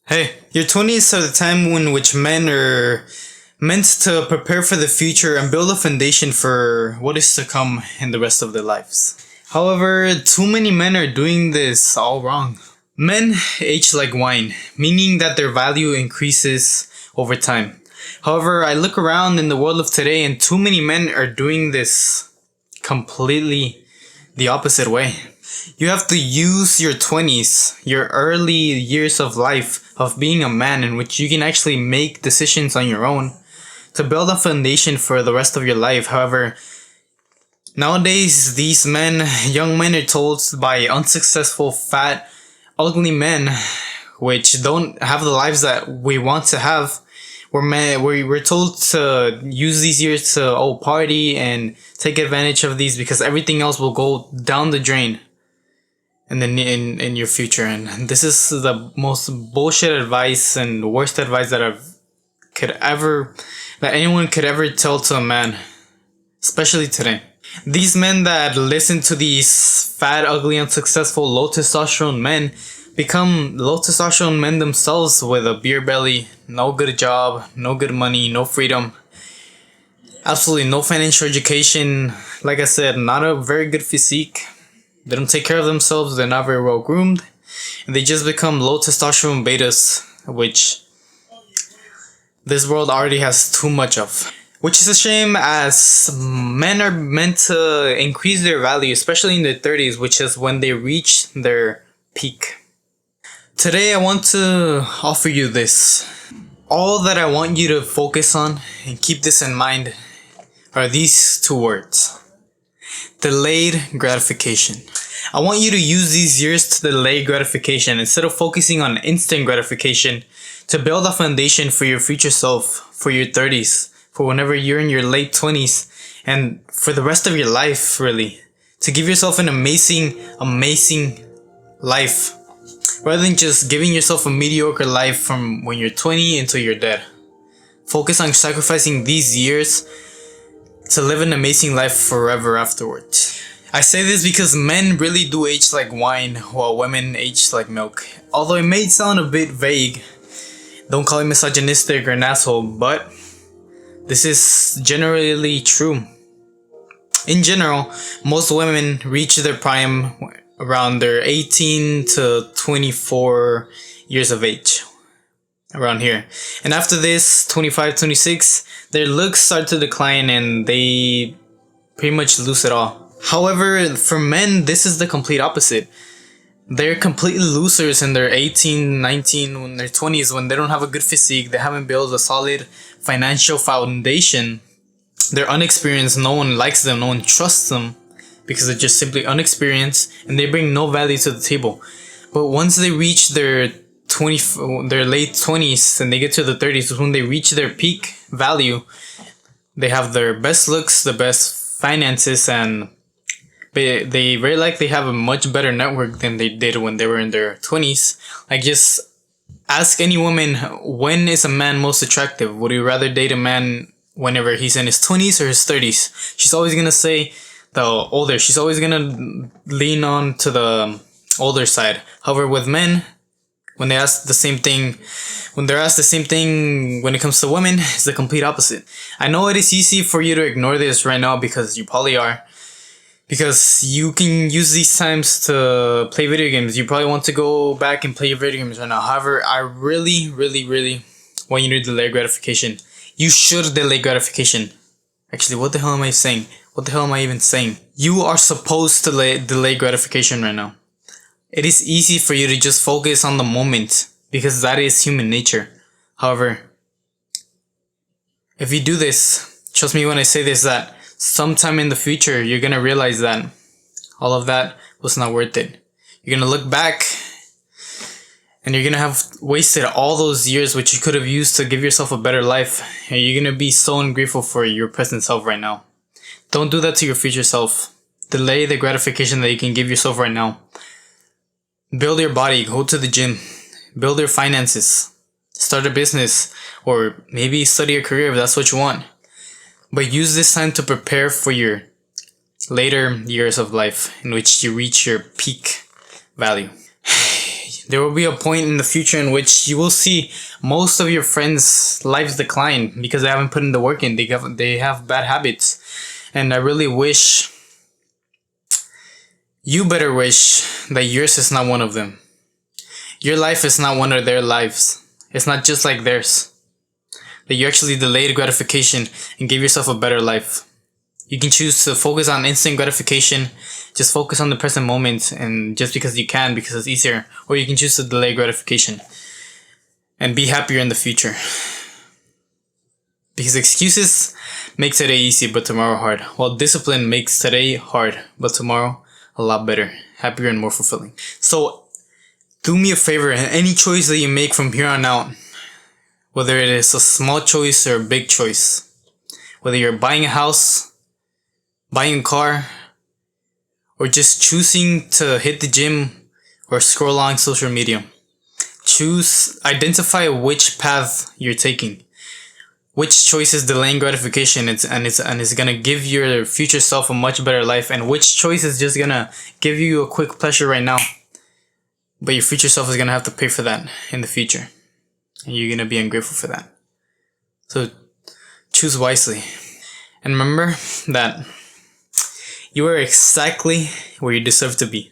Hey, your 20s are the time in which men are meant to prepare for the future and build a foundation for what is to come in the rest of their lives. However, too many men are doing this all wrong. Men age like wine, meaning that their value increases over time. However, I look around in the world of today and too many men are doing this completely the opposite way. You have to use your 20s, your early years of life, of being a man, in which you can actually make decisions on your own to build a foundation for the rest of your life. However, nowadays, these men, young men, are told by unsuccessful, fat, ugly men, which don't have the lives that we want to have. We're told to use these years to party and take advantage of these because everything else will go down the drain and then in your future. And this is the most bullshit advice and worst advice that anyone could ever tell to a man, especially today. These men that listen to these fat, ugly, unsuccessful, low testosterone men become low testosterone men themselves with a beer belly, no good job, no good money, no freedom, absolutely no financial education. Like I said, not a very good physique. They don't take care of themselves, they're not very well groomed, and they just become low testosterone betas, which this world already has too much of. Which is a shame, as men are meant to increase their value, especially in their 30s, which is when they reach their peak. Today I want to offer you this. All that I want you to focus on, and keep this in mind, are these two words: delayed gratification. I want you to use these years to delay gratification instead of focusing on instant gratification, to build a foundation for your future self, for your 30s, for whenever you're in your late 20s, and for the rest of your life, really. To give yourself an amazing life, rather than just giving yourself a mediocre life from when you're 20 until you're dead. Focus on sacrificing these years to live an amazing life forever afterwards. I say this because men really do age like wine, while women age like milk. Although it may sound a bit vague, don't call me misogynistic or an asshole, but this is generally true. In general, most women reach their prime around their 18 to 24 years of age. Around here. And after this, 25, 26, their looks start to decline and they pretty much lose it all. However, for men, this is the complete opposite. They're completely losers in their 18, 19, when their 20s, when they don't have a good physique, they haven't built a solid financial foundation. They're unexperienced, no one likes them, no one trusts them, because they're just simply unexperienced and they bring no value to the table. But once they reach their late 20s and they get to the 30s, when they reach their peak value, they have their best looks, the best finances, and they very likely have a much better network than they did when they were in their 20s. Like, just ask any woman, when is a man most attractive? Would you rather date a man whenever he's in his 20s or his 30s? She's always gonna say the older. She's always gonna lean on to the older side. However, with men, when they're asked the same thing when it comes to women, it's the complete opposite. I know it is easy for you to ignore this right now because you probably are. Because you can use these times to play video games. You probably want to go back and play your video games right now. However, I really want you to delay gratification. You should delay gratification. Actually, what the hell am I saying? What the hell am I even saying? You are supposed to delay gratification right now. It is easy for you to just focus on the moment because that is human nature. However, if you do this, trust me when I say this, that sometime in the future, you're going to realize that all of that was not worth it. You're going to look back and you're going to have wasted all those years which you could have used to give yourself a better life. And you're going to be so ungrateful for your present self right now. Don't do that to your future self. Delay the gratification that you can give yourself right now. Build your body, go to the gym, build your finances, start a business, or maybe study a career if that's what you want. But use this time to prepare for your later years of life in which you reach your peak value. There will be a point in the future in which you will see most of your friends' lives decline because they haven't put in the work in. They have bad habits. And I really wish, you better wish that yours is not one of them. Your life is not one of their lives. It's not just like theirs. That you actually delayed gratification and gave yourself a better life. You can choose to focus on instant gratification, just focus on the present moment, and just because you can, because it's easier. Or you can choose to delay gratification and be happier in the future. Because excuses make today easy but tomorrow hard, while discipline makes today hard but tomorrow a lot better, happier, and more fulfilling. So do me a favor, any choice that you make from here on out, whether it is a small choice or a big choice, whether you're buying a house, buying a car, or just choosing to hit the gym or scroll on social media, identify which path you're taking, which choice is delaying gratification and it's gonna give your future self a much better life, and which choice is just gonna give you a quick pleasure right now, but your future self is gonna have to pay for that in the future, and you're gonna be ungrateful for that. So choose wisely, and remember that you are exactly where you deserve to be.